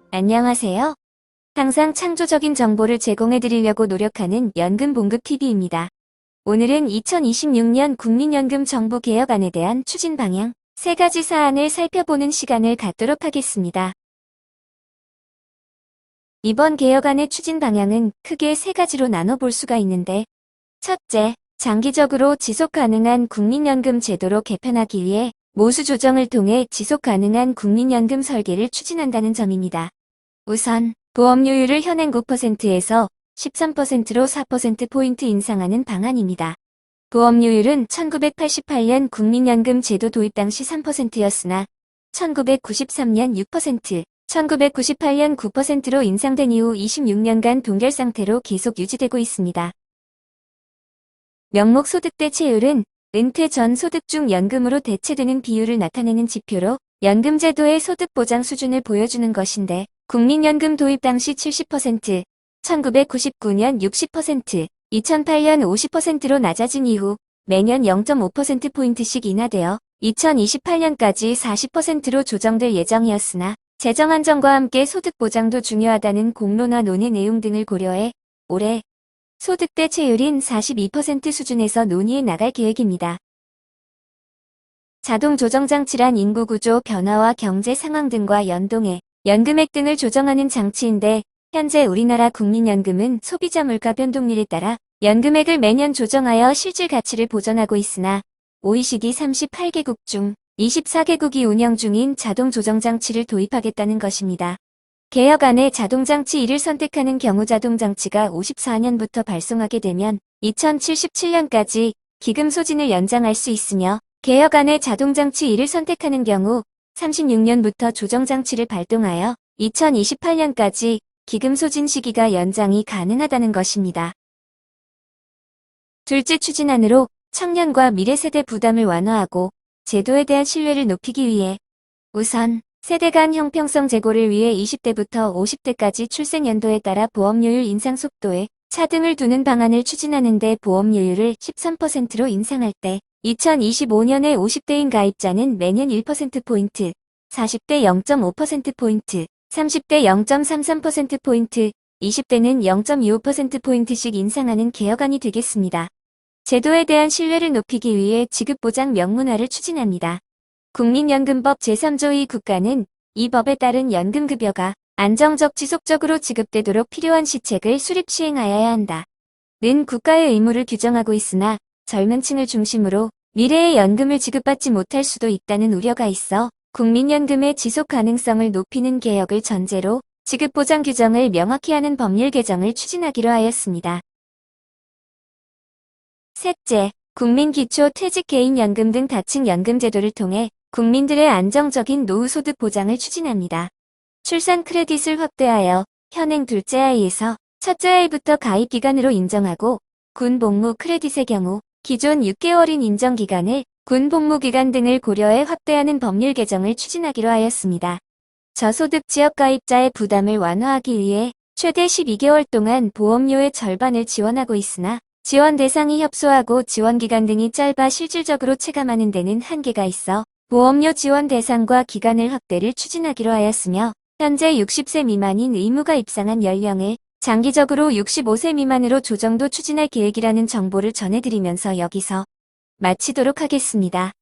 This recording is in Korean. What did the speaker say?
안녕하세요. 항상 창조적인 정보를 제공해드리려고 노력하는 연금봉급TV입니다. 오늘은 2026년 국민연금 정부 개혁안에 대한 추진 방향 3가지 사안을 살펴보는 시간을 갖도록 하겠습니다. 이번 개혁안의 추진 방향은 크게 3가지로 나눠볼 수가 있는데, 첫째, 장기적으로 지속가능한 국민연금 제도로 개편하기 위해 모수 조정을 통해 지속가능한 국민연금 설계를 추진한다는 점입니다. 우선 보험료율을 현행 9%에서 13%로 4%포인트 인상하는 방안입니다. 보험료율은 1988년 국민연금 제도 도입 당시 3%였으나 1993년 6%, 1998년 9%로 인상된 이후 26년간 동결 상태로 계속 유지되고 있습니다. 명목 소득대 체율은 은퇴 전 소득 중 연금으로 대체되는 비율을 나타내는 지표로 연금제도의 소득 보장 수준을 보여주는 것인데, 국민연금 도입 당시 70%, 1999년 60%, 2008년 50%로 낮아진 이후 매년 0.5%포인트씩 인하되어 2028년까지 40%로 조정될 예정이었으나, 재정 안정과 함께 소득 보장도 중요하다는 공론화 논의 내용 등을 고려해 올해 소득대 체율인 42% 수준에서 논의해 나갈 계획입니다. 자동 조정장치란 인구구조 변화와 경제 상황 등과 연동해 연금액 등을 조정하는 장치인데, 현재 우리나라 국민연금은 소비자 물가 변동률에 따라 연금액을 매년 조정하여 실질 가치를 보전하고 있으나, OECD 38개국 중 24개국이 운영 중인 자동 조정장치를 도입하겠다는 것입니다. 개혁안에 자동장치 1을 선택하는 경우 자동장치가 54년부터 발송하게 되면 2077년까지 기금 소진을 연장할 수 있으며, 개혁안에 자동장치 1을 선택하는 경우 36년부터 조정장치를 발동하여 2028년까지 기금 소진 시기가 연장이 가능하다는 것입니다. 둘째 추진안으로 청년과 미래세대 부담을 완화하고 제도에 대한 신뢰를 높이기 위해 우선 세대 간 형평성 제고를 위해 20대부터 50대까지 출생 연도에 따라 보험료율 인상 속도에 차등을 두는 방안을 추진하는데, 보험료율을 13%로 인상할 때 2025년에 50대인 가입자는 매년 1%포인트, 40대 0.5%포인트, 30대 0.33%포인트, 20대는 0.25%포인트씩 인상하는 개혁안이 되겠습니다. 제도에 대한 신뢰를 높이기 위해 지급보장 명문화를 추진합니다. 국민연금법 제3조 2 국가는 이 법에 따른 연금급여가 안정적 지속적으로 지급되도록 필요한 시책을 수립 시행하여야 한다 는 국가의 의무를 규정하고 있으나, 젊은 층을 중심으로 미래의 연금을 지급받지 못할 수도 있다는 우려가 있어 국민연금의 지속 가능성을 높이는 개혁을 전제로 지급보장 규정을 명확히 하는 법률 개정을 추진하기로 하였습니다. 셋째, 국민기초퇴직개인연금 등 다층 연금제도를 통해 국민들의 안정적인 노후소득 보장을 추진합니다. 출산 크레딧을 확대하여 현행 둘째 아이에서 첫째 아이부터 가입 기간으로 인정하고, 군 복무 크레딧의 경우 기존 6개월인 인정 기간을 군 복무 기간 등을 고려해 확대하는 법률 개정을 추진하기로 하였습니다. 저소득 지역 가입자의 부담을 완화하기 위해 최대 12개월 동안 보험료의 절반을 지원하고 있으나, 지원 대상이 협소하고 지원 기간 등이 짧아 실질적으로 체감하는 데는 한계가 있어 보험료 지원 대상과 기간을 확대를 추진하기로 하였으며, 현재 60세 미만인 의무가 입상한 연령을 장기적으로 65세 미만으로 조정도 추진할 계획이라는 정보를 전해드리면서 여기서 마치도록 하겠습니다.